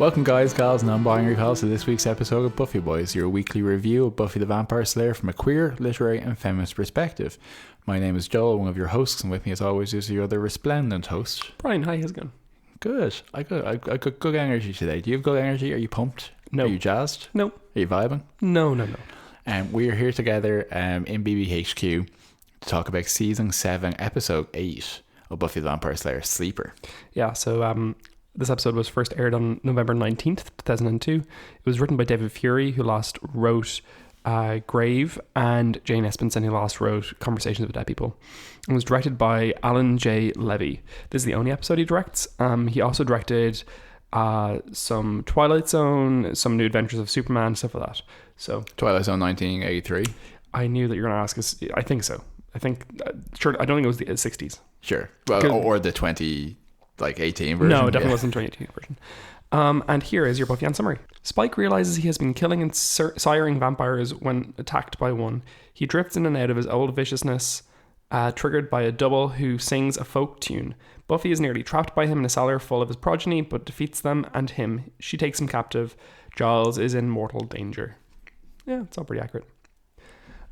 Welcome guys, gals, and non-binary calls to this week's episode of Buffy Boys, your weekly review of Buffy the Vampire Slayer from a queer, literary and feminist perspective. My name is Joel, one of your hosts, and with me as always is your other resplendent host. Brian, hi, how's it going? Good. I got good energy today. Do you have good energy? Are you pumped? No. Are you jazzed? No. Are you vibing? No. We are here together in BBHQ to talk about Season 7, Episode 8 of Buffy the Vampire Slayer, Sleeper. Yeah, so this episode was first aired on November 19th, 2002. It was written by David Fury, who last wrote Grave, and Jane Espenson, who last wrote Conversations with Dead People. It was directed by Alan J. Levy. This is the only episode he directs. He also directed some Twilight Zone, some New Adventures of Superman, stuff like that. So Twilight Zone 1983. I knew that you were going to ask us. I think so. I think, sure, I don't think it was the 60s. Sure. Well, or the 2018 version. No, it definitely wasn't the 2018 version. And here is your Buffy on summary. Spike realizes he has been killing and siring vampires when attacked by one. He drifts in and out of his old viciousness, triggered by a double who sings a folk tune. Buffy is nearly trapped by him in a cellar full of his progeny, but defeats them and him. She takes him captive. Giles is in mortal danger. Yeah, it's all pretty accurate.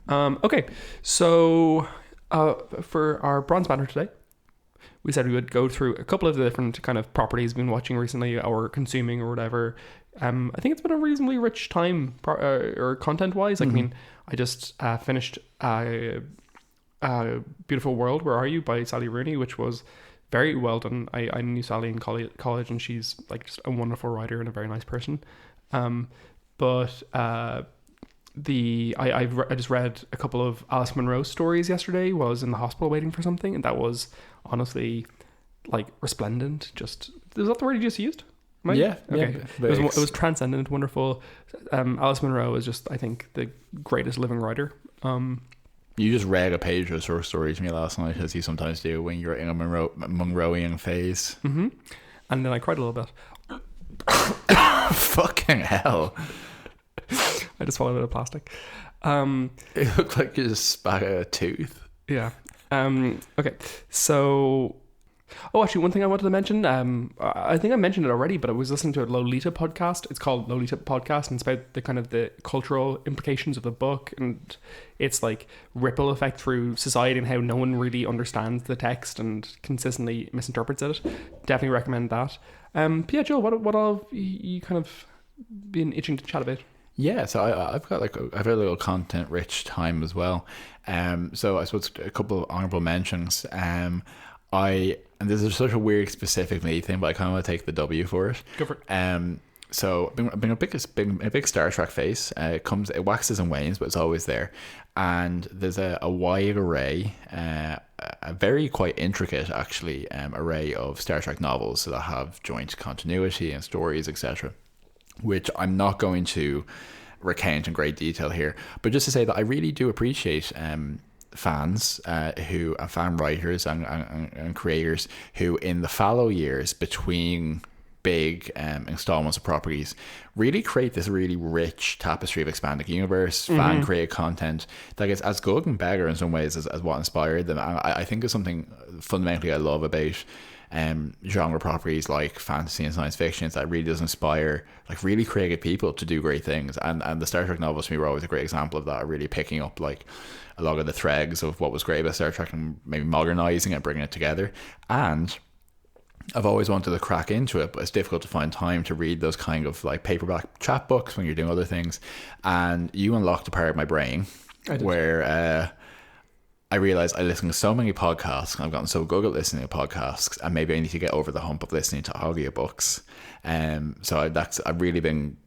Okay, so for our bronze banner today, we said we would go through a couple of the different kind of properties we've been watching recently or consuming or whatever. I think it's been a reasonably rich time or content-wise. Like, I mean, I just finished Beautiful World, Where Are You? By Sally Rooney, which was very well done. I knew Sally in college, and she's like just a wonderful writer and a very nice person. I just read a couple of Alice Munro stories yesterday while I was in the hospital waiting for something, and that was honestly like resplendent. Just, is that the word you just used? Yeah. Okay. Yeah, it was transcendent, wonderful. Alice Munro is just, I think, the greatest living writer. You just read a page of short stories to me last night, as you sometimes do when you're in a Munroian phase. Mm-hmm. And then I cried a little bit. Fucking hell. I just swallowed a bit of plastic. It looked like you just spat out a tooth. Yeah. Okay. So, actually, one thing I wanted to mention. I think I mentioned it already, but I was listening to a Lolita podcast. It's called Lolita Podcast, and it's about the kind of the cultural implications of the book, and it's like ripple effect through society and how no one really understands the text and consistently misinterprets it. Definitely recommend that. But yeah, Joel, what all have you kind of been itching to chat about? Yeah, so I've got I've had a little content-rich time as well. So I suppose a couple of honourable mentions. And this is such a weird specific me thing, but I kind of want to take the W for it. Go for it. So I've been a big Star Trek face. It waxes and wanes, but it's always there. And there's a wide array, a very quite intricate actually array of Star Trek novels that have joint continuity and stories, etc., which I'm not going to recount in great detail here, but just to say that I really do appreciate fans fan writers and creators who in the fallow years between big installments of properties really create this really rich tapestry of expanding universe, fan created content that is as good and better in some ways as what inspired them. And I think it's something fundamentally I love about genre properties like fantasy and science fiction, is that really does inspire like really creative people to do great things, and the Star Trek novels to me were always a great example of that, really picking up like a lot of the threads of what was great about Star Trek and maybe modernizing it, bringing it together. And I've always wanted to crack into it, but it's difficult to find time to read those kind of like paperback chapbooks when you're doing other things, and you unlocked a part of my brain where I realised I listen to so many podcasts, and I've gotten so good at listening to podcasts, and maybe I need to get over the hump of listening to audiobooks. So I've really been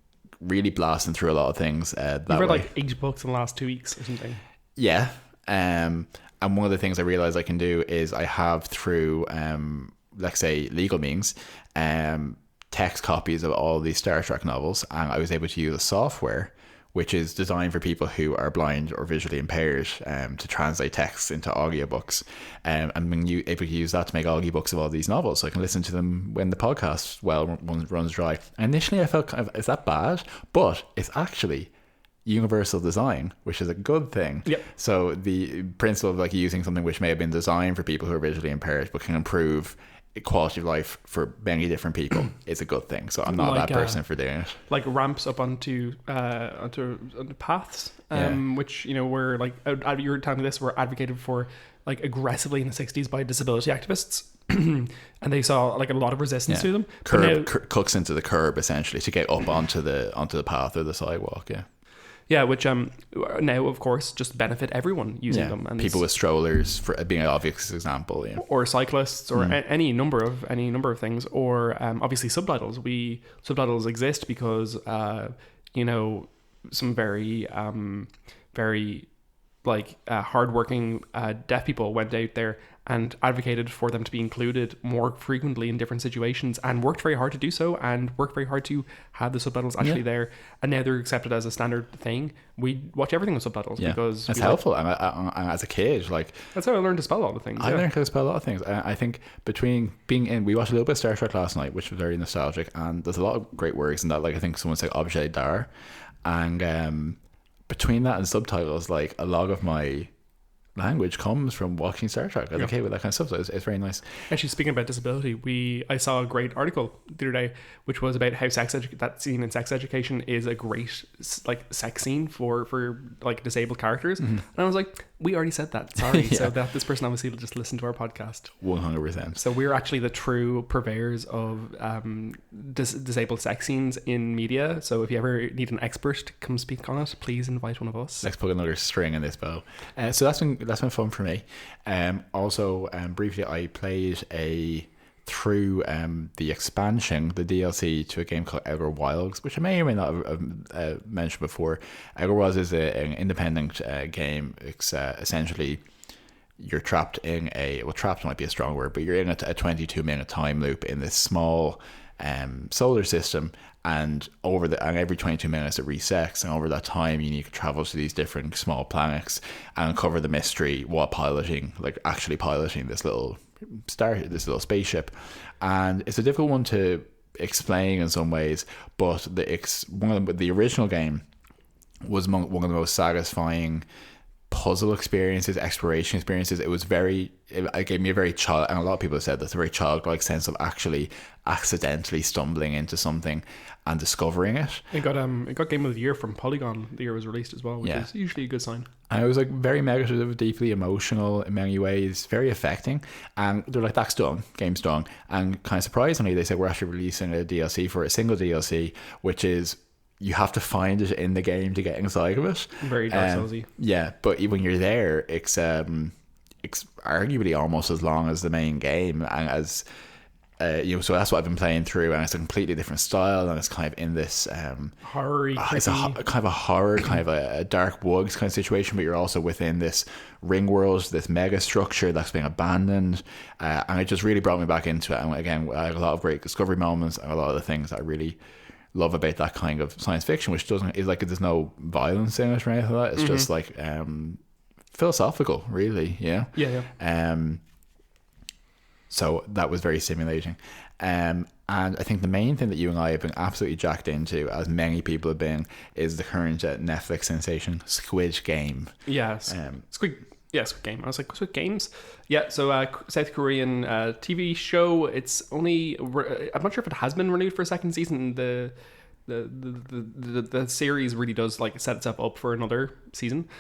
blasting through a lot of things. You've read like 8 books in the last 2 weeks or something. Yeah. And one of the things I realised I can do is I have through, let's say, legal means, text copies of all these Star Trek novels, and I was able to use a software which is designed for people who are blind or visually impaired, to translate texts into audiobooks. And being able to use that to make audiobooks of all these novels, so I can listen to them when the podcast runs dry. And initially I felt kind of, is that bad? But it's actually universal design, which is a good thing. Yep. So the principle of like using something which may have been designed for people who are visually impaired but can improve quality of life for many different people is a good thing. So I'm not a bad person for doing it. Like ramps up onto paths, which, you know, were like, you were telling me this, were advocated for like aggressively in the 60s by disability activists. And they saw like a lot of resistance to them. Cooks into the curb essentially to get up onto the path or the sidewalk. Yeah, which now of course just benefit everyone using them, and people with strollers, for being an obvious example, or cyclists, or any number of things, or obviously subtitles. Subtitles exist because you know, some very hardworking deaf people went out there and advocated for them to be included more frequently in different situations, and worked very hard to do so, and worked very hard to have the subtitles actually there. And now they're accepted as a standard thing. We watch everything with subtitles because it's helpful. And as a kid, like, that's how I learned to spell a lot of things. I learned how to spell a lot of things. I think between being in, we watched a little bit of Star Trek last night, which was very nostalgic, and there's a lot of great words in that. Like, I think someone said objet d'art, and between that and subtitles, like, a lot of my language comes from watching Star Trek as a kid with that kind of stuff. So it's very nice. Actually, speaking about disability, I saw a great article the other day, which was about how that scene in Sex Education is a great like sex scene for like disabled characters. And I was like, we already said that. Sorry. So that this person obviously will just listen to our podcast. 100%. So we're actually the true purveyors of disabled sex scenes in media. So if you ever need an expert to come speak on it, please invite one of us. Let's put another string in this bow. So that's been fun for me. Also, briefly, I played through the expansion, the DLC to a game called Edgar Wild, which I may or may not have mentioned before. Edgar Wild is an independent game. It's essentially, you're trapped in trapped might be a strong word, but you're in a 22-minute time loop in this small solar system, and every 22 minutes it resets, and over that time you need to travel to these different small planets and uncover the mystery while actually piloting this little spaceship. And it's a difficult one to explain in some ways, but the original game was one of the most satisfying puzzle experiences, exploration experiences. It gave me a very child, and a lot of people have said that's a very childlike sense of actually accidentally stumbling into something and discovering it. It got Game of the Year from Polygon the year it was released as well, which is usually a good sign. And it was like very meditative, deeply emotional in many ways, very affecting. And they're like, that's done, game's done. And kind of surprisingly, they said we're actually releasing a DLC for a single DLC, which is, you have to find it in the game to get inside of it. Very Dark Soulsy. Yeah, but when you're there, it's arguably almost as long as the main game, and as so that's what I've been playing through, and it's a completely different style, and it's kind of in this horror-y, it's kind of a horror, kind of a dark woods kind of situation, but you're also within this ring world, this mega structure that's been abandoned, and it just really brought me back into it. And again, I had a lot of great discovery moments, and a lot of the things that I really love about that kind of science fiction, which there's no violence in it or anything like that. It's just like philosophical, really. Yeah. So that was very stimulating. And I think the main thing that you and I have been absolutely jacked into, as many people have been, is the current Netflix sensation Squid Game. Yes. Squid Game. I was like, Squid Games? Yeah, so South Korean TV show. It's only, I'm not sure if it has been renewed for a second season. The series really does like set itself up for another season.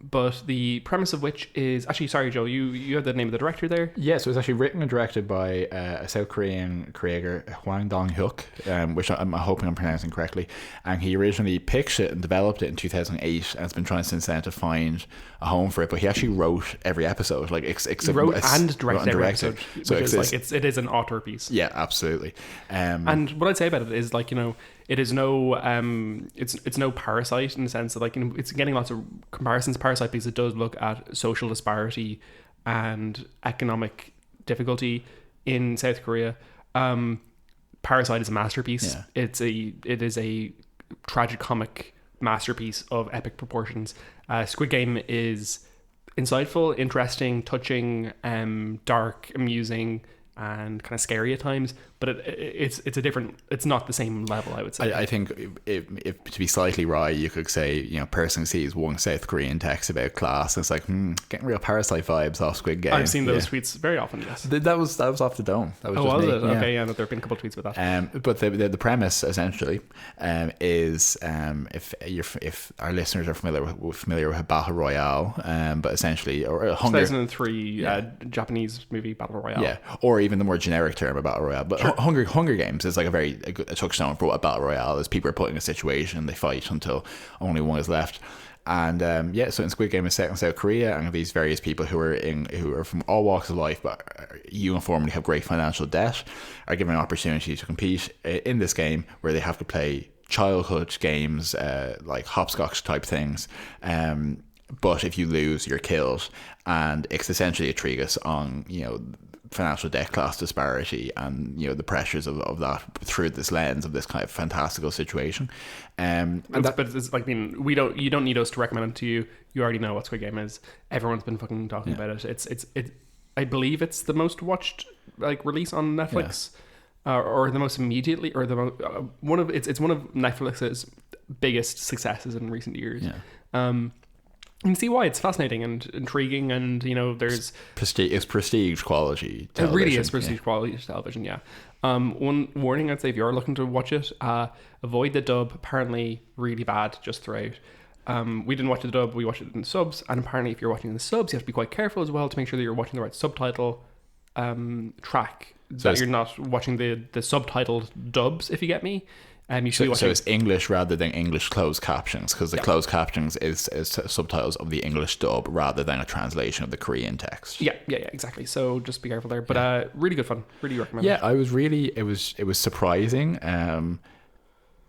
But the premise of which is, actually, sorry, Joe, you have the name of the director there? Yeah, so it's actually written and directed by a South Korean creator, Hwang Dong-hyuk, which I'm hoping I'm pronouncing correctly. And he originally pitched it and developed it in 2008, and has been trying since then to find a home for it. But he actually wrote every episode. Like he wrote and directed every episode. So it is an author piece. Yeah, absolutely. And what I'd say about it is, like, you know, it is no it's no Parasite, in the sense that, like, you know, it's getting lots of comparisons to Parasite, because it does look at social disparity and economic difficulty in South Korea. Parasite is a masterpiece. Yeah. It is a tragicomic masterpiece of epic proportions. Squid Game is insightful, interesting, touching, dark, amusing, and kind of scary at times, but it's a different. It's not the same level, I would say. I think if to be slightly wry, you could say, person sees one South Korean text about class, and it's like, getting real Parasite vibes off Squid Game. I've seen those tweets very often. Yes, that was off the dome. That was just was me. it? Okay, yeah, no, there have been a couple of tweets with that. But the premise essentially is if our listeners are familiar with Battle Royale, but essentially or Hunger 2003 Japanese movie Battle Royale. Yeah, or even the more generic term of Battle Royale. But Hunger Games is like a touchstone for what Battle Royale is. People are put in a situation, they fight until only one is left. And so in Squid Game is set in South Korea, and these various people who are from all walks of life but uniformly have great financial debt are given an opportunity to compete in this game where they have to play childhood games like hopscotch type things. But if you lose, you're killed, and it's essentially a treatise on financial debt, class disparity, and the pressures of that through this lens of this kind of fantastical situation. But it's like, you don't need us to recommend it to you. You already know what Squid Game is. Everyone's been fucking talking about it. It's I believe it's the most watched release on Netflix, or the most immediately, or one of Netflix's biggest successes in recent years. You can see why it's fascinating and intriguing, and there's prestige quality television. It really is prestige quality television. Yeah. One warning I'd say, if you are looking to watch it, avoid the dub. Apparently really bad just throughout. We didn't watch the dub, we watched it in subs, and apparently if you're watching the subs, you have to be quite careful as well to make sure that you're watching the right subtitle track, that you're not watching the subtitled dubs, if you get me. So it's English rather than English closed captions, because the closed captions is subtitles of the English dub rather than a translation of the Korean text. Yeah, exactly. So just be careful there. But really good fun. Really recommend it. Yeah, it was surprising.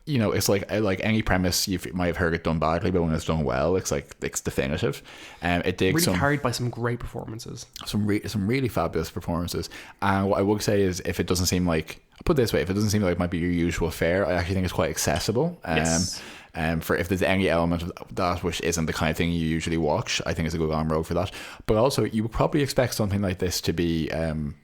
It's like any premise you might have heard it done badly, but when it's done well, it's definitive. It digs really carried by some great performances. Some really fabulous performances. And what I would say is, if it doesn't seem like, put it this way, if it doesn't seem like it might be your usual fare, I actually think it's quite accessible. Yes. For if there's any element of that which isn't the kind of thing you usually watch, I think it's a good on road for that. But also, you would probably expect something like this to be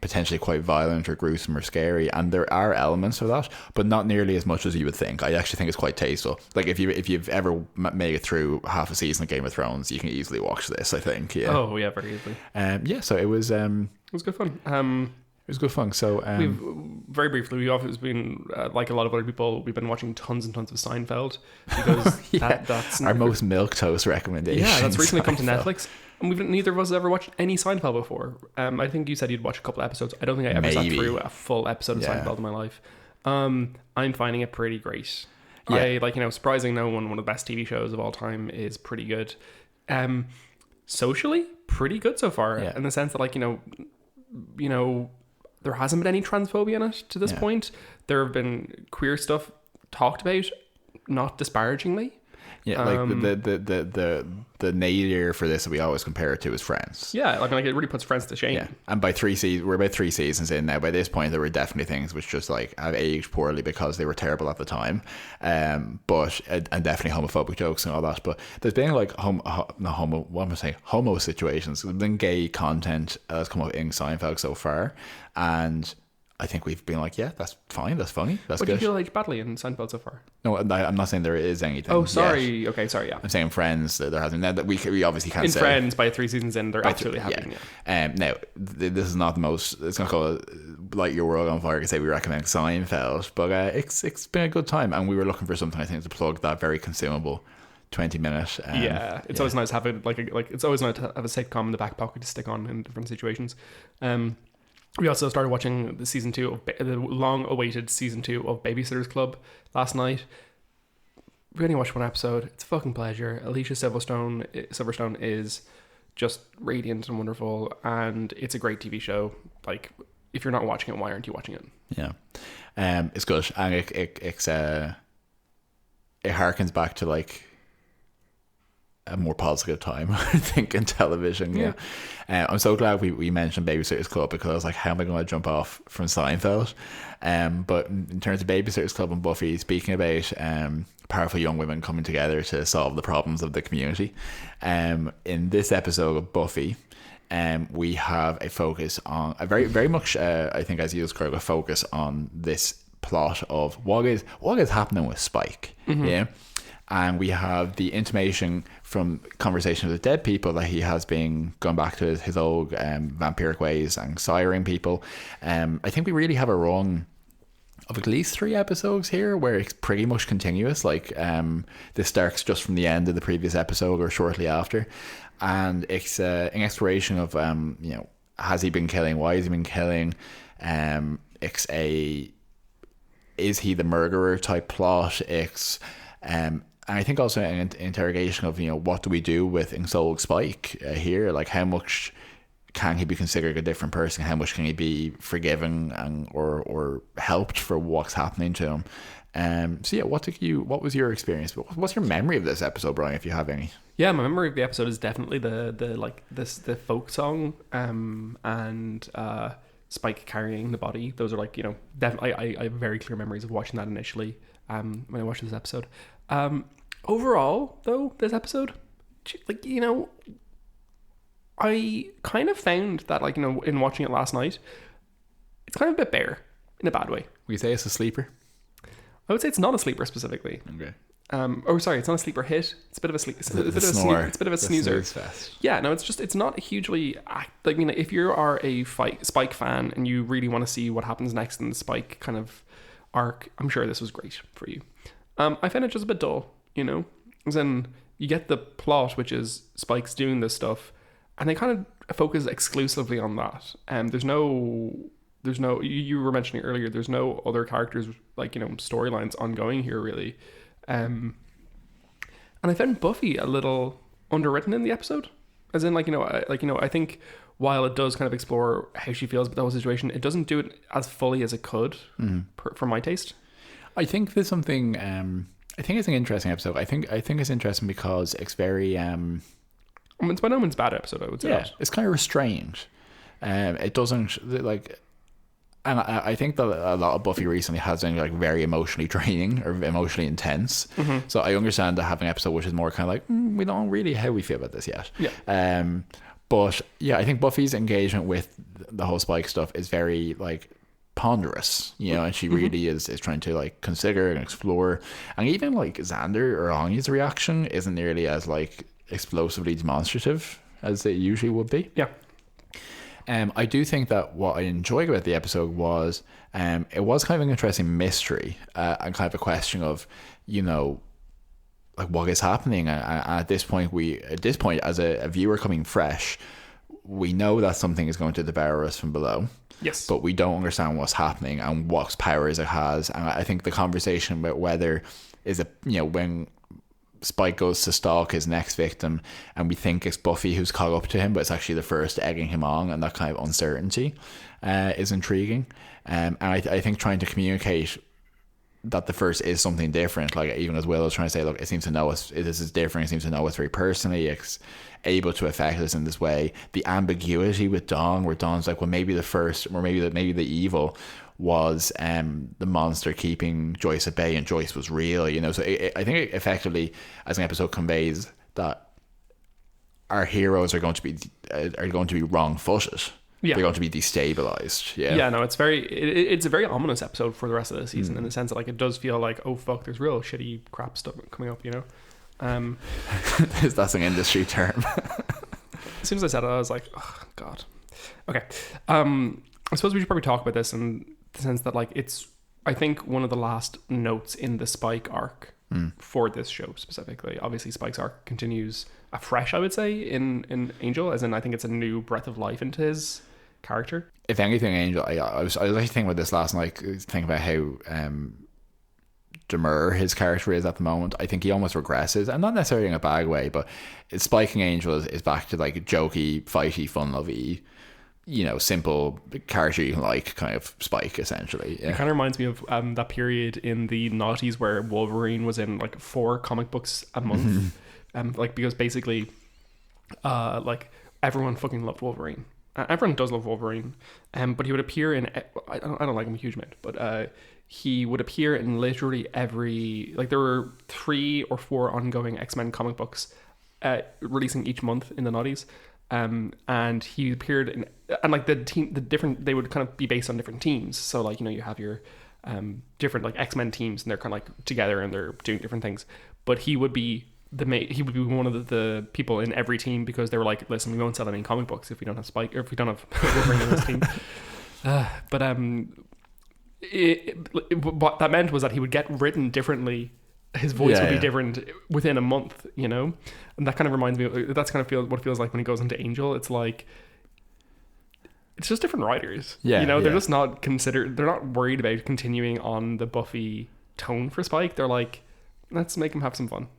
potentially quite violent or gruesome or scary, and there are elements of that, but not nearly as much as you would think. I actually think it's quite tasteful. Like if you've ever made it through half a season of Game of Thrones, you can easily watch this, I think. Yeah. Oh yeah, very easily. So it was good fun. It was good fun. So we've very briefly, we've always been like a lot of other people, we've been watching tons and tons of Seinfeld, because that's our most milquetoast recommendation. Yeah, that's recently come to Netflix, and neither of us have ever watched any Seinfeld before. I think you said you'd watch a couple of episodes. I don't think I ever sat through a full episode of Seinfeld in my life. I'm finding it pretty great. Yeah. Surprising no one of the best TV shows of all time is pretty good. Socially, pretty good so far, in the sense that there hasn't been any transphobia in it to this point. There have been queer stuff talked about, not disparagingly. Yeah, the nadir for this that we always compare it to is Friends. Yeah, it really puts Friends to shame. Yeah, and we're about 3 seasons in now. By this point, there were definitely things which just have aged poorly because they were terrible at the time, but definitely homophobic jokes and all that. But there's been homo situations. There's been gay content that's come up in Seinfeld so far, and I think we've been like, yeah, that's fine, that's funny, that's good. What do you feel like badly in Seinfeld so far? No, I'm not saying there is anything. Oh, sorry. Yet. Okay, sorry, yeah. I'm saying Friends, there hasn't. Now that we obviously can't say. In Friends, by 3 seasons in, they're absolutely happening. Yeah. Now, this is not the most, it's not called Light Your World on Fire to say we recommend Seinfeld, but it's been a good time, and we were looking for something, I think, to plug that very consumable 20-minute. It's always nice to have it's always nice to have a sitcom in the back pocket to stick on in different situations. We also started watching the long-awaited season 2 of Babysitters Club last night. We only watched one episode. It's a fucking pleasure. Alicia Silverstone is just radiant and wonderful, and it's a great TV show. Like, if you're not watching it, why aren't you watching it? Yeah, it's good, and it harkens back to a more positive time, I think, in television. Yeah. I'm so glad we mentioned Babysitters Club, because I was like, how am I going to jump off from Seinfeld? But in terms of Babysitters Club and Buffy, speaking about powerful young women coming together to solve the problems of the community, in this episode of Buffy, we have a focus on a very much, I think, as you described, a focus on this plot of what is happening with Spike. Yeah. And we have the intimation from conversations with dead people that he has been going back to his old vampiric ways and siring people. I think we really have a run of at least 3 episodes here where it's pretty much continuous. Like this starts just from the end of the previous episode or shortly after. And it's an exploration of, has he been killing? Why has he been killing? It's is he the murderer type plot? It's... and I think also an interrogation of, what do we do with Ensouled Spike here? Like, how much can he be considered a different person? How much can he be forgiven and or helped for what's happening to him? So yeah, what was your experience? What's your memory of this episode, Brian, if you have any? Yeah, my memory of the episode is definitely the folk song and Spike carrying the body. Those are definitely I have very clear memories of watching that initially when I watched this episode. Overall, though, this episode, I kind of found that, in watching it last night, it's kind of a bit bare in a bad way. Would you say it's a sleeper? I would say it's not a sleeper specifically. Okay. It's not a sleeper hit. It's a bit of a sleep. It's a bit of a snoozer. Yeah, no, it's not hugely. If you are a Spike fan and you really want to see what happens next in the Spike kind of arc, I'm sure this was great for you. I found it just a bit dull, as in you get the plot, which is Spike's doing this stuff, and they kind of focus exclusively on that. There's no. You were mentioning earlier. There's no other characters storylines ongoing here really, and I found Buffy a little underwritten in the episode. As in, I think while it does kind of explore how she feels about the whole situation, it doesn't do it as fully as it could, for my taste. I think there's something. I think it's an interesting episode. I think it's interesting because it's very. It's by no means a bad episode, I would say. Yeah, it's kind of restrained. It doesn't and I think that a lot of Buffy recently has been very emotionally draining or emotionally intense. So I understand that having an episode which is more kind of we don't really how we feel about this yet. Yeah. But yeah, I think Buffy's engagement with the whole Spike stuff is very ponderous, and she really is trying to consider and explore, and even Xander or Anya's reaction isn't nearly as explosively demonstrative as it usually would be. Yeah. I do think that what I enjoyed about the episode was it was kind of an interesting mystery and kind of a question of what is happening, and at this point as a viewer coming fresh, we know that something is going to devour us from below. Yes. But we don't understand what's happening and what powers it has. And I think the conversation about whether is it, when Spike goes to stalk his next victim and we think it's Buffy who's caught up to him, but it's actually the first egging him on, and that kind of uncertainty is intriguing. And I think trying to communicate that the first is something different, even as Willow's trying to say, look, it seems to know us, this is different, it seems to know us very personally, it's able to affect us in this way. The ambiguity with Dawn, where Dawn's well, maybe the first, or maybe the evil was the monster keeping Joyce at bay, and Joyce was real, so I think it effectively, as an episode, conveys that our heroes are going to be wrong-footed. Yeah. They're going to be destabilized. Yeah, no, it's a very ominous episode for the rest of the season, in the sense that it does feel oh fuck, there's real shitty crap stuff coming up, That's an industry term. As soon as I said it, I was like, oh god. Okay. I suppose we should probably talk about this in the sense that it's, I think, one of the last notes in the Spike arc for this show specifically. Obviously Spike's arc continues afresh, I would say, in Angel, as in I think it's a new breath of life into his character. If anything, Angel, I was actually thinking about this last night, thinking about how demure his character is at the moment. I think he almost regresses, and not necessarily in a bad way, but Spiking Angel is back to jokey, fighty, fun-lovey, simple character you can kind of Spike, essentially. Yeah. It kind of reminds me of that period in the noughties where Wolverine was in 4 comic books a month. Because basically everyone fucking loved Wolverine. Everyone does love Wolverine, but he would appear in, I don't like him a huge amount, but he would appear in literally every, there were 3 or 4 ongoing X-Men comic books releasing each month in the noughties, and he appeared in, and like they would kind of be based on different teams. So like, you know, you have your different like X-Men teams, and they're kind of like together and they're doing different things. But he would be one of the people in every team, because they were like, listen, we won't sell any comic books if we don't have Spike, or if we don't have Wolverine in this team. But what that meant was that he would get written differently. His voice would be different within a month, you know? And that kind of reminds me, that's kind of what it feels like when he goes into Angel. It's like, it's just different writers. Yeah. You know, they're just not they're not worried about continuing on the Buffy tone for Spike. They're like, let's make him have some fun.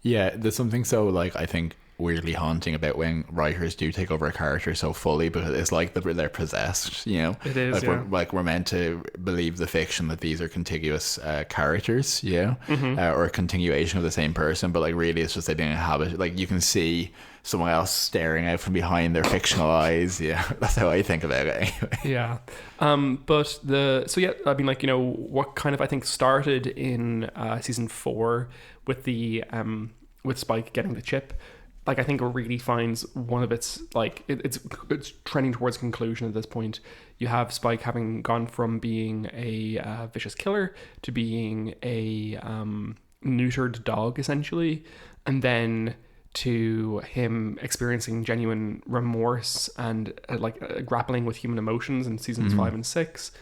Yeah, there's something so, like, I think weirdly haunting about when writers do take over a character so fully, because it's like they're possessed, you know? It is, like we're meant to believe the fiction that these are contiguous characters, you know? Or a continuation of the same person, but like really it's just they didn't inhabit, like you can see someone else staring out from behind their fictional eyes. Yeah, that's how I think about it anyway. Yeah. I mean, like, you know, what kind of, I think, started in season 4 with the with Spike getting the chip, like, I think it really finds one of its, like, it's trending towards conclusion at this point. You have Spike having gone from being a vicious killer to being a neutered dog, essentially, and then to him experiencing genuine remorse and grappling with human emotions in seasons 5 and 6,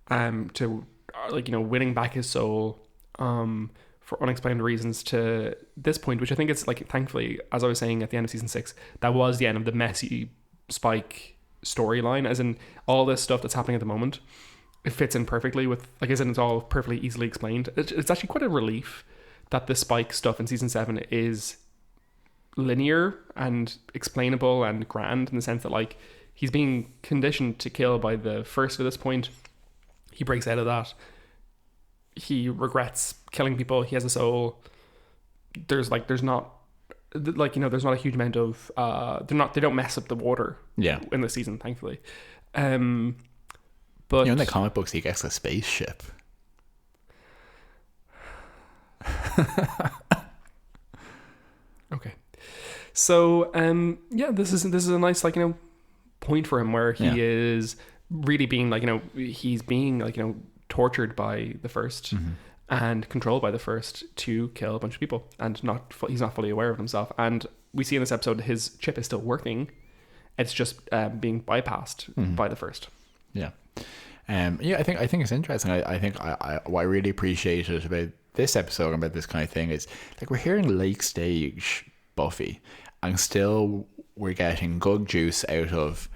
to like, you know, winning back his soul for unexplained reasons to this point, which I think it's like, thankfully, as I was saying at the end of season 6, that was the end of the messy Spike storyline, as in all this stuff that's happening at the moment, it fits in perfectly with, like, as in it's all perfectly easily explained. It's actually quite a relief that the Spike stuff in season 7 is linear and explainable and grand, in the sense that, like, he's being conditioned to kill by the First at this point. He breaks out of that. He regrets killing people. He has a soul. There's not a huge amount of they don't mess up the water in the season, thankfully. But you know, in the comic books he gets a spaceship. Okay. So this is a nice, like, you know, point for him where he is really being, like, you know, he's being, like, you know, tortured by the First and controlled by the First to kill a bunch of people, and he's not fully aware of himself. And we see in this episode his chip is still working. It's just being bypassed by the First. Yeah. I think it's interesting. I think what I really appreciated about this episode and about this kind of thing is, like, we're hearing late stage Buffy, and still we're getting good juice out of,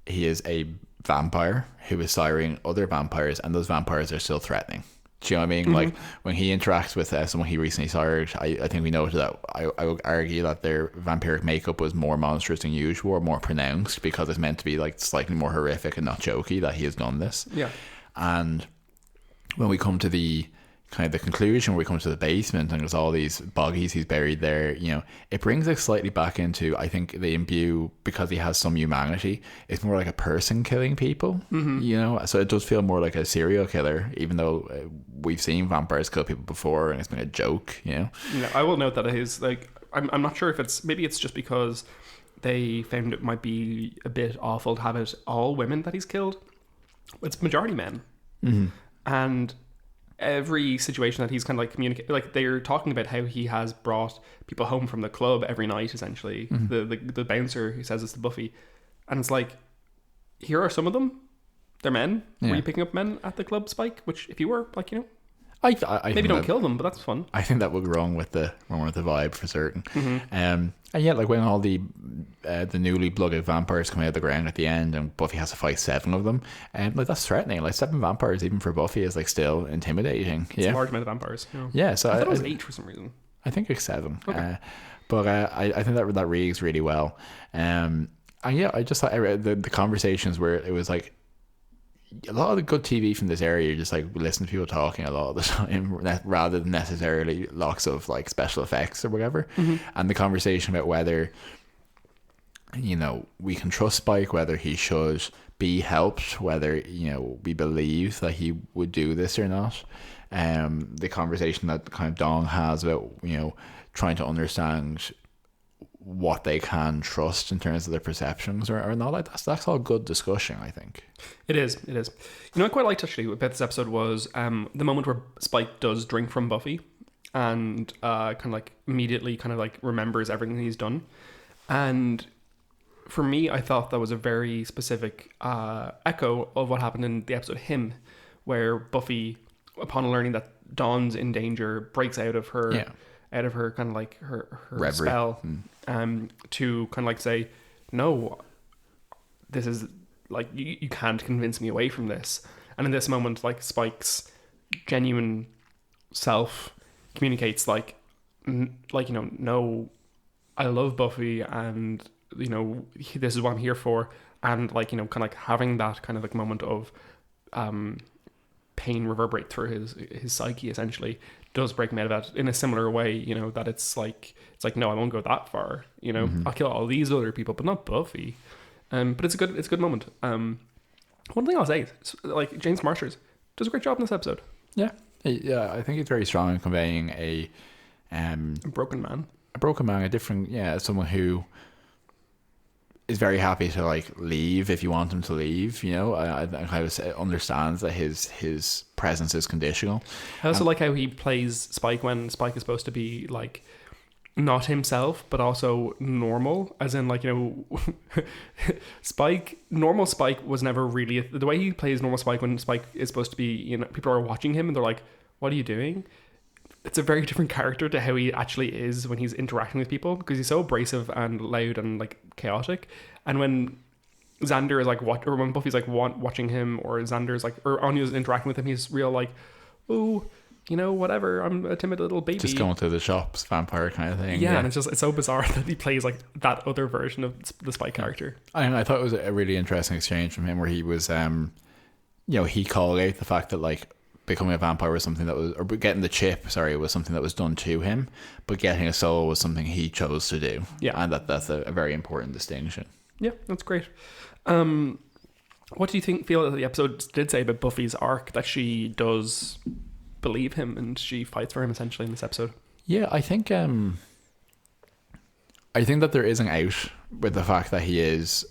he is a vampire who is siring other vampires, and those vampires are still threatening. Do you know what I mean? Like, when he interacts with someone he recently sired, I think we noted that I would argue that their vampiric makeup was more monstrous than usual, or more pronounced, because it's meant to be, like, slightly more horrific and not jokey that he has done this. Yeah. And when we come to the kind of the conclusion, where we come to the basement and there's all these bodies he's buried there, you know, it brings us slightly back into, I think they imbue, because he has some humanity, it's more like a person killing people, you know, so it does feel more like a serial killer, even though we've seen vampires kill people before and it's been a joke, you know. Yeah, I will note that it is, like, I'm not sure if maybe it's just because they found it might be a bit awful to have it all women that he's killed. It's majority men. And every situation that he's kind of like communicate, like, they're talking about how he has brought people home from the club every night, essentially. The bouncer who says it's the Buffy, and it's like, here are some of them, they're men. Were you picking up men at the club, Spike? Which, if you were, like, you know, I maybe don't kill them, but that's fun. I think that would go wrong with the vibe for certain. And yeah, like when all the newly blooded vampires come out of the ground at the end, and Buffy has to fight 7 of them, like, that's threatening. Like, 7 vampires, even for Buffy, is, like, still intimidating. It's a large amount of vampires. Yeah, so I thought it was 8 for some reason. I think it's 7. Okay. But I think that reads really well. And yeah, I just thought the conversations where it was like, a lot of the good TV from this area, you just, like, listen to people talking a lot of the time, rather than necessarily lots of, like, special effects or whatever. And the conversation about whether, you know, we can trust Spike, whether he should be helped, whether, you know, we believe that he would do this or not. The conversation that kind of Dong has about, you know, trying to understand what they can trust in terms of their perceptions or not. Like that's all good discussion, I think. It is. You know, I quite liked actually about this episode was the moment where Spike does drink from Buffy and kind of like immediately kind of like remembers everything he's done. And for me, I thought that was a very specific echo of what happened in the episode Him, where Buffy, upon learning that Dawn's in danger, breaks out of her kind of like her spell to kind of like say, no, this is like you can't convince me away from this. And in this moment, like Spike's genuine self communicates like no, I love Buffy, and you know this is what I'm here for, and like, you know, kind of like having that kind of like moment of pain reverberate through his psyche essentially does break me out of that in a similar way, you know, that it's like no, I won't go that far, you know. I'll kill all these other people but not Buffy. But it's a good moment. One thing I'll say is, like, James Marshers does a great job in this episode. Yeah, I think he's very strong in conveying a broken man, a different, someone who is very happy to like leave if you want him to leave, you know. I kind of understands that his presence is conditional. I also like how he plays Spike when Spike is supposed to be like not himself but also normal, as in like, you know, normal Spike was never really the way he plays normal Spike when Spike is supposed to be, you know, people are watching him and they're like, what are you doing? It's a very different character to how he actually is when he's interacting with people, because he's so abrasive and loud and like chaotic. And when Xander is like or when Buffy's like watching him, or Xander's like, or Anya's interacting with him, he's real like, oh, you know, whatever, I'm a timid little baby, just going to the shops, vampire kind of thing. Yeah, and it's so bizarre that he plays like that other version of the Spike character. I thought it was a really interesting exchange from him where he was, you know, he called out the fact that like becoming a vampire was something that was, or getting the chip, was something that was done to him, but getting a soul was something he chose to do. Yeah, and that's a very important distinction. Yeah, that's great. What do you feel that the episode did say about Buffy's arc, that she does believe him and she fights for him essentially in this episode? Yeah, I think that there is an out with the fact that he is,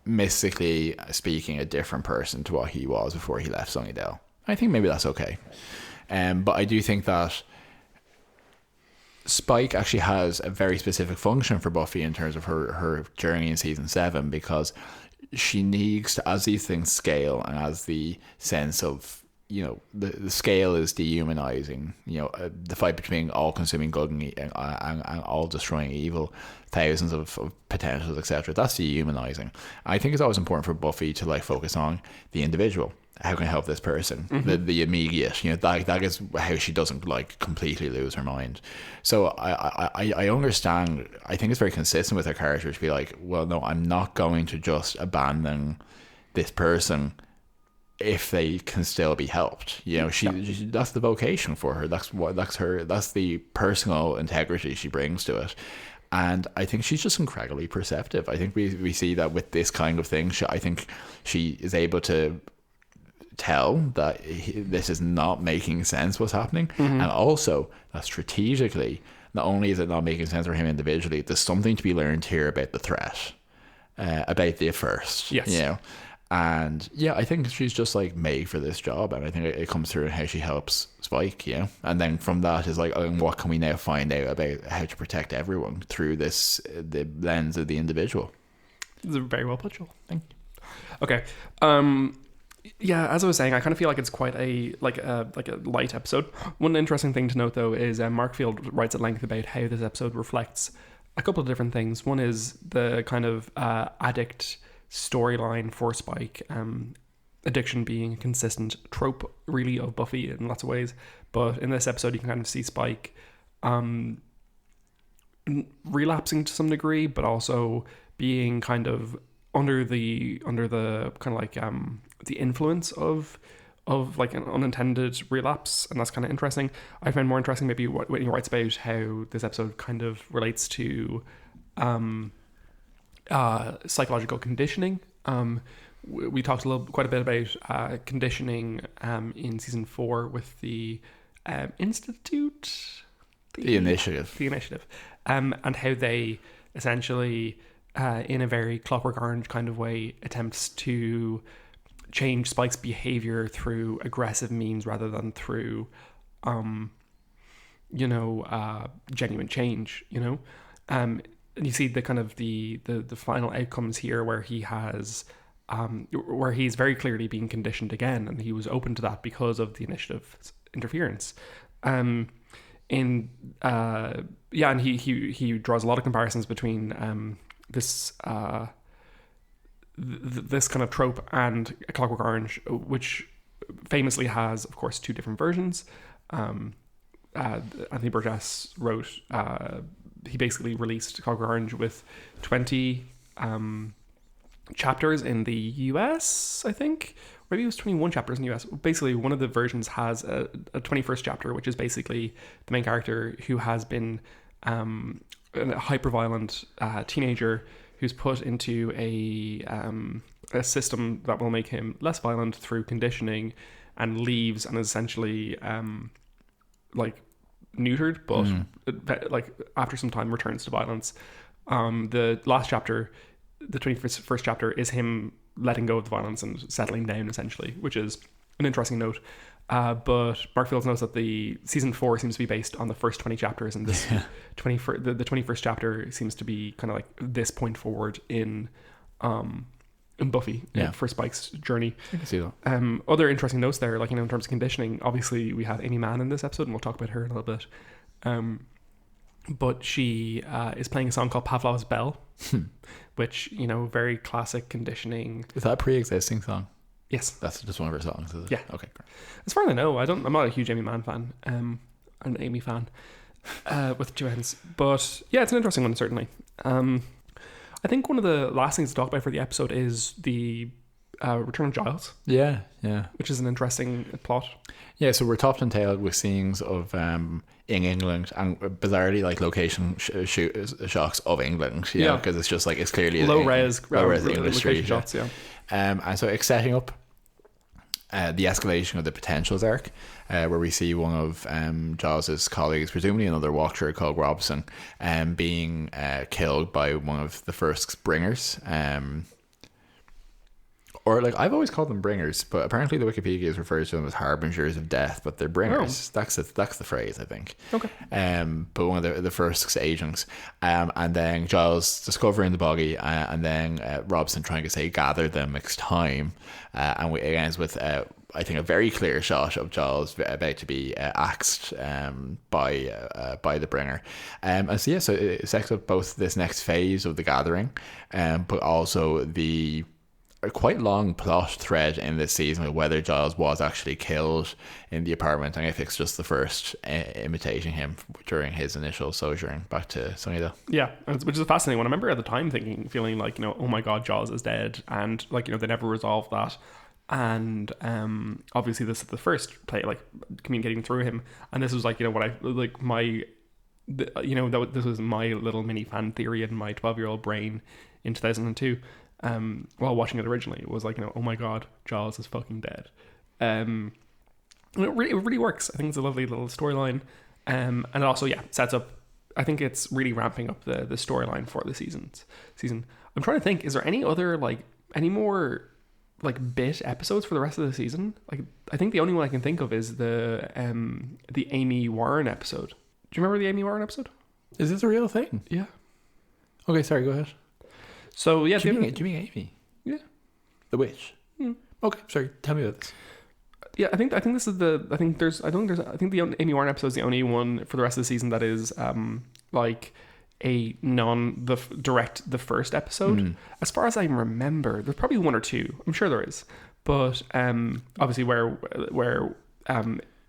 mystically speaking, a different person to what he was before he left Sunnydale. I think maybe that's okay. But I do think that Spike actually has a very specific function for Buffy in terms of her journey in season 7, because she needs to, as these things scale and as the sense of, you know, the scale is dehumanizing, you know, the fight between all-consuming good and all-destroying evil, thousands of potentials, etc. That's dehumanizing. I think it's always important for Buffy to like focus on the individual. How can I help this person? The immediate, you know, that is how she doesn't like completely lose her mind. So I understand. I think it's very consistent with her character to be like, well, no, I'm not going to just abandon this person if they can still be helped. You know, she that's the vocation for her. That's the personal integrity she brings to it. And I think she's just incredibly perceptive. I think we see that with this kind of thing. I think she is able to tell that this is not making sense what's happening, and also that strategically, not only is it not making sense for him individually, there's something to be learned here about the threat, about the first. Yes. You know. And yeah, I think she's just like made for this job, and I think it comes through in how she helps Spike, you know. And then from that is like, oh, what can we now find out about how to protect everyone through the lens of the individual? It's a very well put, Joel. Thank you. Okay. Yeah, as I was saying, I kind of feel like it's quite a light episode. One interesting thing to note, though, is Mark Field writes at length about how this episode reflects a couple of different things. One is the kind of addict storyline for Spike, addiction being a consistent trope, really, of Buffy in lots of ways. But in this episode, you can kind of see Spike relapsing to some degree, but also being kind of under the kind of like the influence of like an unintended relapse, and that's kind of interesting. I find more interesting maybe what Whitney writes about how this episode kind of relates to psychological conditioning. We talked quite a bit about conditioning in season 4 with the Institute. I The initiative. The initiative. And how they essentially, in a very Clockwork Orange kind of way, attempts to change Spike's behavior through aggressive means rather than through, genuine change, and you see the kind of the final outcomes here where he has, where he's very clearly being conditioned again, and he was open to that because of the initiative's interference. And he draws a lot of comparisons between this kind of trope and A Clockwork Orange, which famously has, of course, two different versions. Anthony Burgess wrote, he basically released Clockwork Orange with 20 chapters in the US, I think. Maybe it was 21 chapters in the US. Basically, one of the versions has a 21st chapter, which is basically the main character who has been a hyper-violent teenager who's put into a system that will make him less violent through conditioning, and leaves and is essentially neutered, but after some time returns to violence. The last chapter, the 21st chapter, is him letting go of the violence and settling down, essentially, which is an interesting note. But Mark Fields knows that the season 4 seems to be based on the first 20 chapters, and this the 21st chapter seems to be kind of like this point forward in Buffy for Spike's journey. I can see that. Other interesting notes there, in terms of conditioning, obviously we have Amy Mann in this episode, and we'll talk about her in a little bit. But she is playing a song called Pavlov's Bell, which, very classic conditioning. Is that a pre-existing song? Yes. That's just one of her songs, is it? Yeah. Okay, great. As far as I know, I'm not a huge Amy Mann fan. I'm an Amy fan with two N's. But yeah, it's an interesting one, certainly. I think one of the last things to talk about for the episode is the return of Giles. Yeah. Which is an interesting plot. Yeah, so we're topped and tailed with scenes of in England, and bizarrely location shots of England. Because it's just it's clearly low res English street shots. Yeah. And so it's setting up the escalation of the potentials arc, where we see one of Giles's colleagues, presumably another Watcher called Robson, being killed by one of the first bringers. Or I've always called them bringers, but apparently the Wikipedia refers to them as harbingers of death, but they're bringers. Oh. That's the phrase, I think. Okay. But one of the first agents, and then Giles discovering the body, and then Robson trying to say gather them next time, and it ends with I think a very clear shot of Giles about to be axed by the bringer, and so it sets up both this next phase of the gathering, but also a quite long plot thread in this season of whether Giles was actually killed in the apartment, and if it's just the first imitating him during his initial sojourn back to Sunnydale. Yeah, which is a fascinating one. I remember at the time feeling oh my god, Giles is dead, and they never resolved that. And obviously this is the first play, communicating through him, and this was what I this was my little mini fan theory in my 12-year-old brain in 2002. While watching it originally, it was oh my god, Giles is fucking dead. And it really works. I think it's a lovely little storyline, and it also sets up. I think it's really ramping up the storyline for the season. I'm trying to think, is there any other any more bit episodes for the rest of the season? I think the only one I can think of is the Amy Warren episode. Do you remember the Amy Warren episode? Is this a real thing? Yeah. Okay, sorry, go ahead. So yeah, do you mean Amy? Yeah, the witch. Okay, sorry. Tell me about this. Yeah, I think this is the. I think the Amy Warren episode is the only one for the rest of the season that is a direct the first episode. As far as I remember, there's probably one or two. I'm sure there is, but obviously where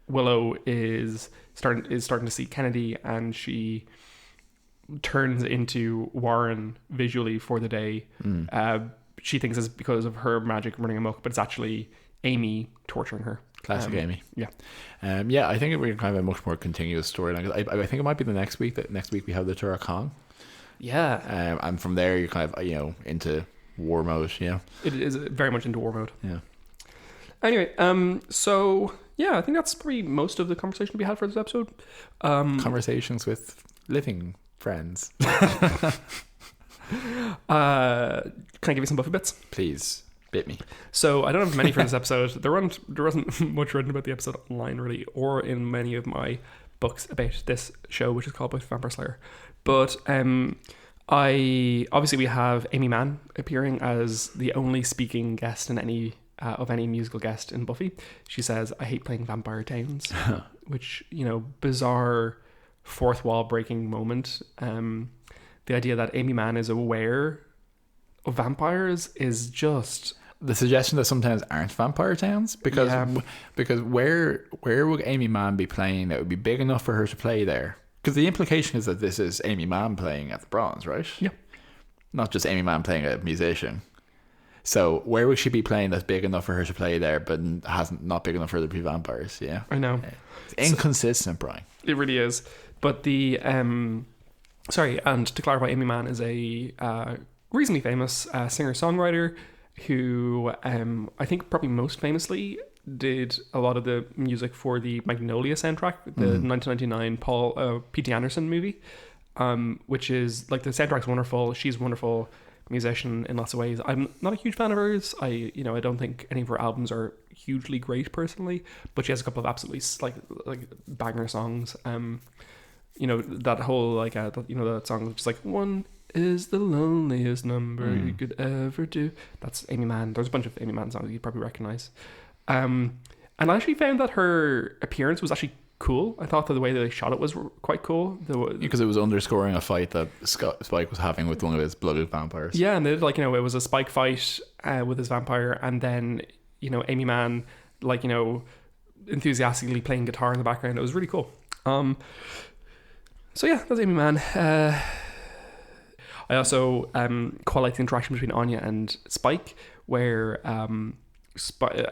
Willow is starting to see Kennedy, and she turns into Warren visually for the day. She thinks it's because of her magic running amok, but it's actually Amy torturing her. Classic Amy. Yeah. I think we're kind of a much more continuous storyline. I think it might be the next week. That next week we have the Turok Kong. Yeah. And from there you're kind of into war mode. Yeah. It is very much into war mode. Yeah. Anyway, so yeah, I think that's probably most of the conversation we had for this episode. Conversations with living friends. Can I give you some Buffy bits? Please, bit me. So I don't have many for this episode. There wasn't much written about the episode online really, or in many of my books about this show, which is called Buffy the Vampire Slayer. But we have Amy Mann appearing as the only speaking guest in any musical guest in Buffy. She says, "I hate playing vampire towns," which, bizarre fourth wall breaking moment. The idea that Amy Mann is aware of vampires is just the suggestion that sometimes aren't vampire towns, because where would Amy Mann be playing that would be big enough for her to play there? Because the implication is that this is Amy Mann playing at the Bronze, right? Yeah. Not just Amy Mann playing a musician. So where would she be playing that's big enough for her to play there, but not big enough for there to be vampires? Yeah, I know. It's inconsistent, Brian. It really is. But the and to clarify, Amy Mann is a reasonably famous singer-songwriter who I think probably most famously did a lot of the music for the Magnolia soundtrack, the 1999 P.T. Anderson movie, which is like, the soundtrack's wonderful. She's a wonderful musician in lots of ways. I'm not a huge fan of hers. I don't think any of her albums are hugely great personally, but she has a couple of absolutely like banger songs. That whole that song, just like, one is the loneliest number you could ever do. That's Amy Mann. There's a bunch of Amy Mann songs you'd probably recognize. And I actually found that her appearance was actually cool. I thought that the way that they shot it was quite cool. Because it was underscoring a fight that Spike was having with one of his blooded vampires. Yeah, and they did, it was a Spike fight with his vampire, and then, Amy Mann, enthusiastically playing guitar in the background. It was really cool. So yeah, that's Amy Mann. I also quite like the interaction between Anya and Spike, where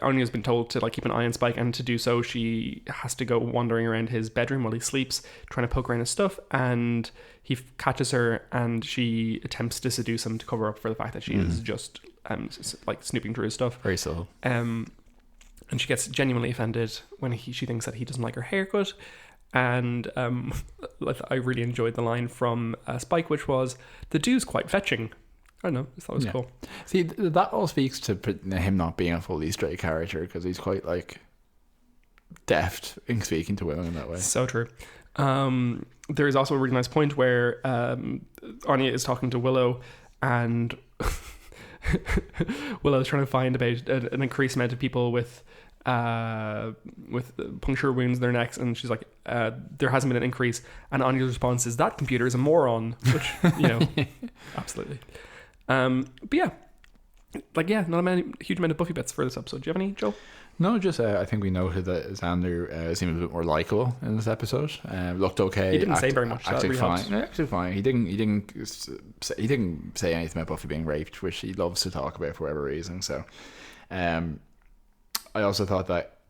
Anya's been told to keep an eye on Spike, and to do so she has to go wandering around his bedroom while he sleeps, trying to poke around his stuff, and he catches her, and she attempts to seduce him to cover up for the fact that she is just snooping through his stuff. Very subtle. And she gets genuinely offended when she thinks that he doesn't like her haircut. And I really enjoyed the line from Spike, which was, "The dude's quite fetching." I don't know, I thought it was cool. See, that all speaks to him not being a fully straight character, because he's quite deft in speaking to women in that way. So true. There is also a really nice point where Anya is talking to Willow, and Willow is trying to find about an increased amount of people with puncture wounds in their necks, and she's like, there hasn't been an increase, and Anya's response is, "That computer is a moron," which, absolutely. But yeah, not a huge amount of Buffy bits for this episode. Do you have any, Joe? No, just I think we noted that Xander seemed a bit more likable in this episode. Looked okay. He didn't say very much. Actually really fine. No, actually fine. He didn't say anything about Buffy being raped, which he loves to talk about for whatever reason. So, I also thought that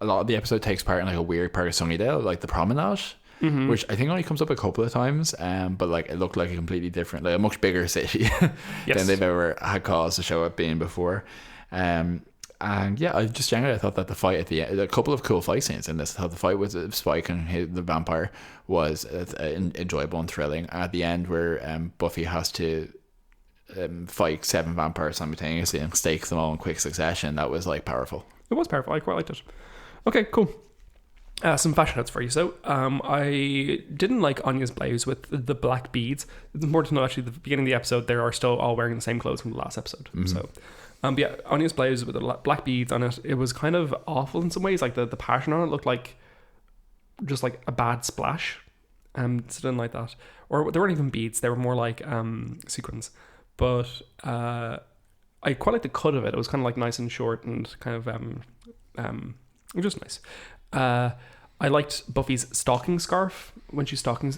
a lot of the episode takes part in a weird part of Sunnydale, like the promenade. Mm-hmm. Which I think only comes up a couple of times, but it looked like a completely different, a much bigger city than they've ever had cause to show up being before. And yeah, I thought that the fight at the end, a couple of cool fight scenes in this. I thought the fight with Spike and the vampire was enjoyable and thrilling. At the end, where Buffy has to fight 7 vampires simultaneously and stakes them all in quick succession, that was powerful. It was powerful. I quite liked it. Okay, cool. Some fashion notes for you. So I didn't like Anya's blouse with the black beads. It's important to know, actually, at the beginning of the episode, they are still all wearing the same clothes from the last episode. Mm-hmm. So but yeah, Anya's blouse with the black beads on it, it was kind of awful in some ways. The pattern on it looked like just a bad splash. So I didn't like that. Or they weren't even beads, they were more like sequins. But I quite like the cut of it. It was kind of nice and short and kind of just nice. I liked Buffy's stalking scarf when she's stalking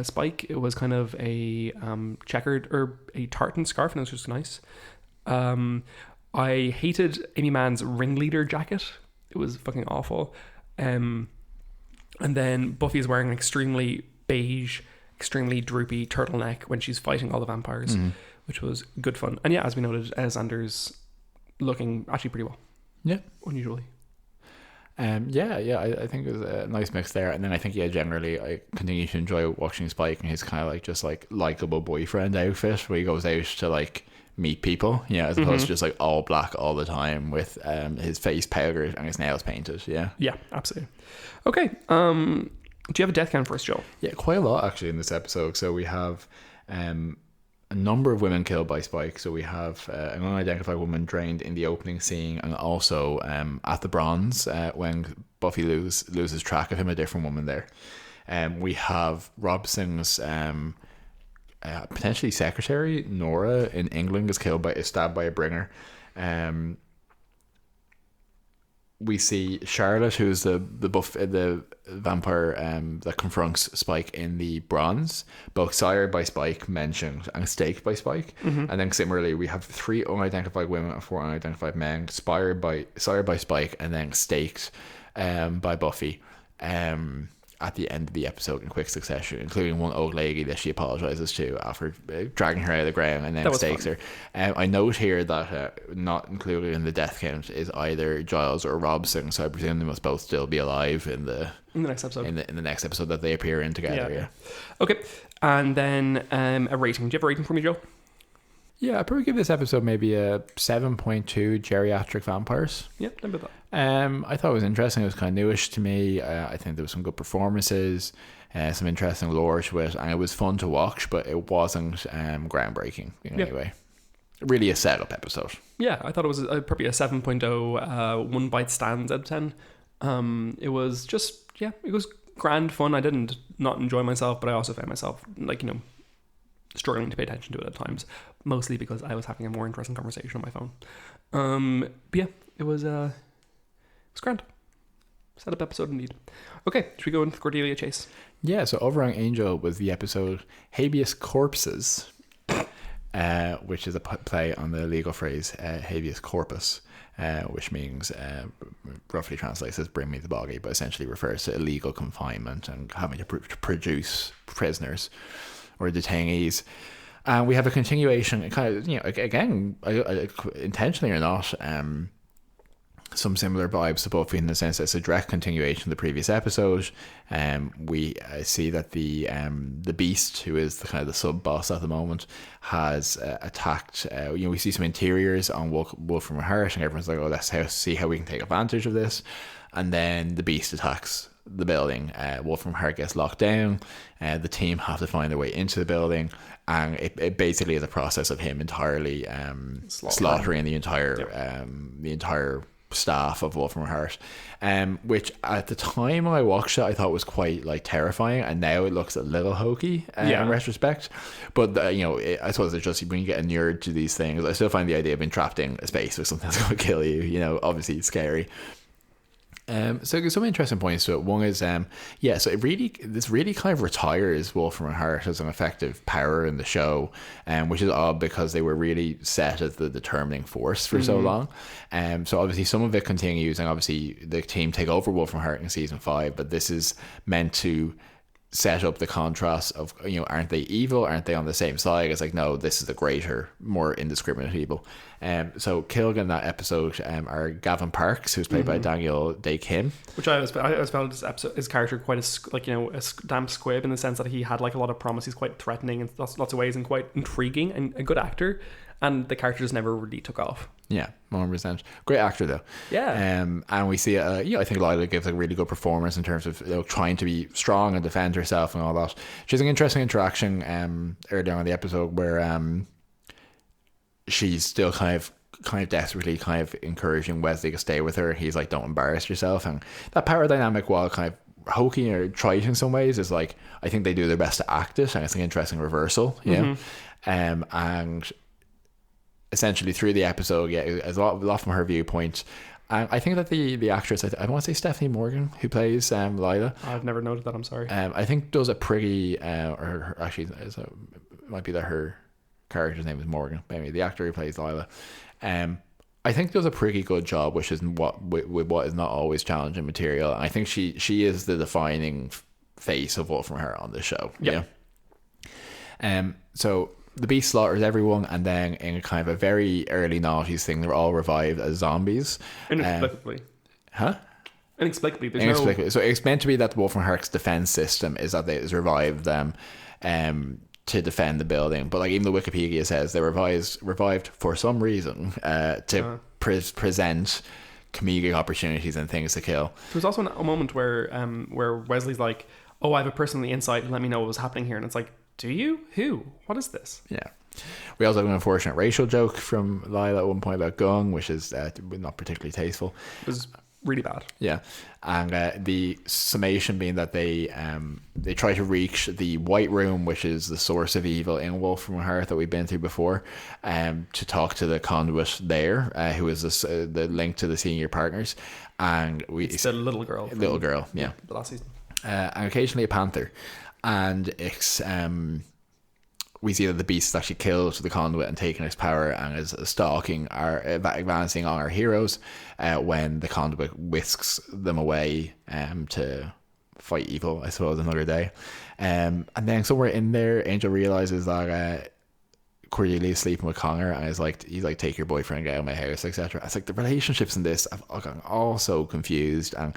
Spike. It was kind of a checkered or a tartan scarf, and it was just nice. I hated Amy Mann's ringleader jacket. It was fucking awful. And then Buffy is wearing an extremely beige, extremely droopy turtleneck when she's fighting all the vampires, which was good fun. And yeah, as we noted, Xander's looking actually pretty well. Yeah. Unusually. I think it was a nice mix there, and then I think generally I continue to enjoy watching Spike and his kind of like just like likable boyfriend outfit where he goes out to like meet people, as opposed to just like all black all the time with his face powdered and his nails painted. Yeah, absolutely. Okay, do you have a death count for us, Joel? Yeah, quite a lot actually in this episode. So we have a number of women killed by Spike. So we have an unidentified woman drained in the opening scene, and also at the bronze when Buffy loses track of him, a different woman there. We have Robson's potentially secretary Nora in England is stabbed by a bringer. We see Charlotte, who's the vampire that confronts Spike in the bronze, both sired by Spike, mentioned, and staked by Spike. And then similarly, we have 3 unidentified women and 4 unidentified men, sired by Spike, and then staked by Buffy at the end of the episode in quick succession, including one old lady that she apologizes to after dragging her out of the ground and then stakes her. I note here that not included in the death count is either Giles or Robson, so I presume they must both still be alive in the next episode. In the next episode that they appear in together. Yeah. Okay, and then a rating. Do you have a rating for me, Joe? Yeah, I'd probably give this episode maybe a 7.2 geriatric vampires. Yep, about that. I thought it was interesting. It was kind of newish to me. I think there was some good performances, some interesting lore to it, and it was fun to watch, but it wasn't groundbreaking in any way. Really a setup episode. Yeah, I thought it was probably a 7.0, 1 bite stands out of 10. It was just, it was grand fun. I didn't not enjoy myself, but I also found myself, struggling to pay attention to it at times, mostly because I was having a more interesting conversation on my phone. But yeah, it was grand. Setup episode indeed. Okay, should we go into Cordelia Chase? Yeah, so Overhang Angel was the episode Habeas Corpses, which is a play on the legal phrase habeas corpus, which means roughly translates as bring me the boggy, but essentially refers to illegal confinement and having to produce prisoners or detainees. And we have a continuation, kind of, again, intentionally or not, some similar vibes to Buffy in the sense that it's a direct continuation of the previous episode. We see that the Beast, who is the kind of the sub boss at the moment, has attacked. We see some interiors on Wolfram Heart, and everyone's like, "Oh, let's see how we can take advantage of this." And then the Beast attacks the building. Wolfram Heart gets locked down. The team have to find their way into the building, and it basically is a process of him entirely slaughtering the entire staff of Wolfram Heart, which at the time I watched it I thought was quite terrifying, and now it looks a little hokey in retrospect. But I suppose it's just when you get inured to these things, I still find the idea of being trapped in a space with something that's going to kill you, obviously it's scary. So there's some interesting points to it. One is, so this really kind of retires Wolfram and Hart as an effective power in the show, which is odd because they were really set as the determining force for so long. So obviously some of it continues, and obviously the team take over Wolfram and Hart in season 5, but this is meant to set up the contrast of, aren't they evil? Aren't they on the same side? It's like, no, this is the greater, more indiscriminate evil. So killed in that episode are Gavin Parks, who's played by Daniel Day Kim. Which I always found his character quite a damp squib in the sense that he had a lot of promise. He's quite threatening in lots of ways and quite intriguing and a good actor. And the character just never really took off. Yeah, 100%. Great actor though. Yeah. And we see, I think Lila gives a really good performance in terms of trying to be strong and defend herself and all that. She has an interesting interaction earlier on in the episode where she's still kind of desperately kind of encouraging Wesley to stay with her. He's like, don't embarrass yourself. And that power dynamic, while kind of hokey or trite in some ways, is I think they do their best to act it, and it's an interesting reversal. And essentially through the episode, a lot from her viewpoint. I think that the actress, I want to say Stephanie Morgan, who plays Lila. I've never noted that, I'm sorry. I think does a pretty, it might be that her character's name is Morgan, maybe the actor who plays Lila. I think does a pretty good job, which is with what is not always challenging material. I think she is the defining face of Wolfram Hart on the show. Yeah. So the beast slaughters everyone, and then in kind of a very early noughties thing, they're all revived as zombies. Inexplicably. Huh? Inexplicably. There's Inexplicably. So it's meant to be that the Wolfenherk's defense system is that they revived them to defend the building. But like even the Wikipedia says they revived for some reason to present comedic opportunities and things to kill. There was also a moment where Wesley's like, oh, I have a person on the inside, let me know what was happening here. And it's like, do you? Who? What is this? Yeah. We also have an unfortunate racial joke from Lila at one point about Gung, which is not particularly tasteful. It was really bad. Yeah. And the summation being that they try to reach the White Room, which is the source of evil in Wolf from Hearth that we've been through before, to talk to the conduit there, who is the link to the senior partners. And it's the little girl. Little girl, yeah. The last season. And occasionally a panther. And it's we see that the beast actually killed the conduit and taken its power and is stalking advancing on our heroes when the conduit whisks them away to fight evil, I suppose, another day. And then somewhere in there, Angel realizes that Cordelia's sleeping with Connor, and he's like, take your boyfriend, get out of my house, etc. It's like the relationships in this, I've gotten all so confused, and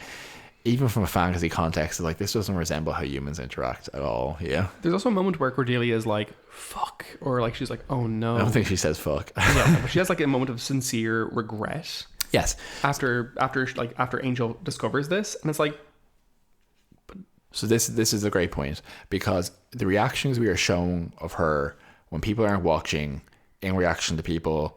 even from a fantasy context, it's like, this doesn't resemble how humans interact at all. Yeah. There's also a moment where Cordelia is like, fuck, or like she's like, oh no. I don't think she says fuck. Yeah, but she has like a moment of sincere regret. Yes. After Angel discovers this, and it's like. So this is a great point, because the reactions we are shown of her when people aren't watching in reaction to people,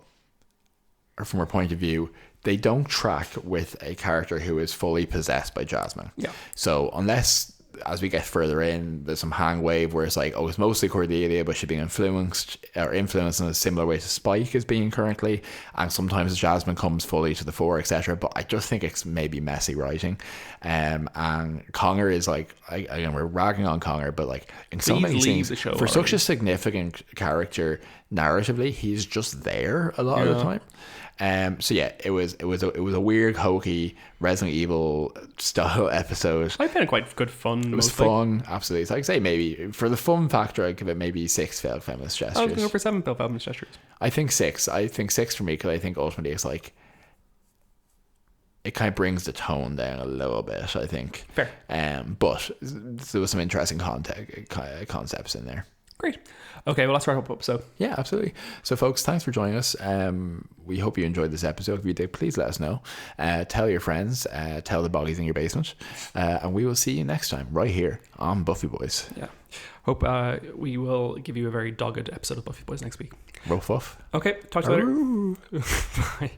or from her point of view, they don't track with a character who is fully possessed by Jasmine. Yeah. So unless, as we get further in, there's some hang wave where it's like, oh, it's mostly Cordelia, but she's being influenced in a similar way to Spike is being currently, and sometimes Jasmine comes fully to the fore, etc. But I just think it's maybe messy writing. And Conger is like, again, we're ragging on Conger, but like in so many scenes, for such a significant character narratively, he's just there a lot of the time. So yeah, it was a weird, hokey Resident Evil style episode. I found it quite good fun. It was fun, absolutely. So I'd say maybe for the fun factor, I'd give it maybe 6 failed feminist gestures. I was going to go for 7 failed feminist gestures. I think 6. I think 6 for me, because I think ultimately it's like, it kind of brings the tone down a little bit, I think. Fair. But there was some interesting concepts in there. Great. Okay, well, let's wrap up. So yeah, absolutely. So folks, thanks for joining us. We hope you enjoyed this episode. If you did, please let us know. Tell your friends, tell the boggies in your basement, and we will see you next time right here on Buffy Boys. Yeah, hope we will give you a very dogged episode of Buffy Boys next week. Ruff. Okay, talk to you later. Bye.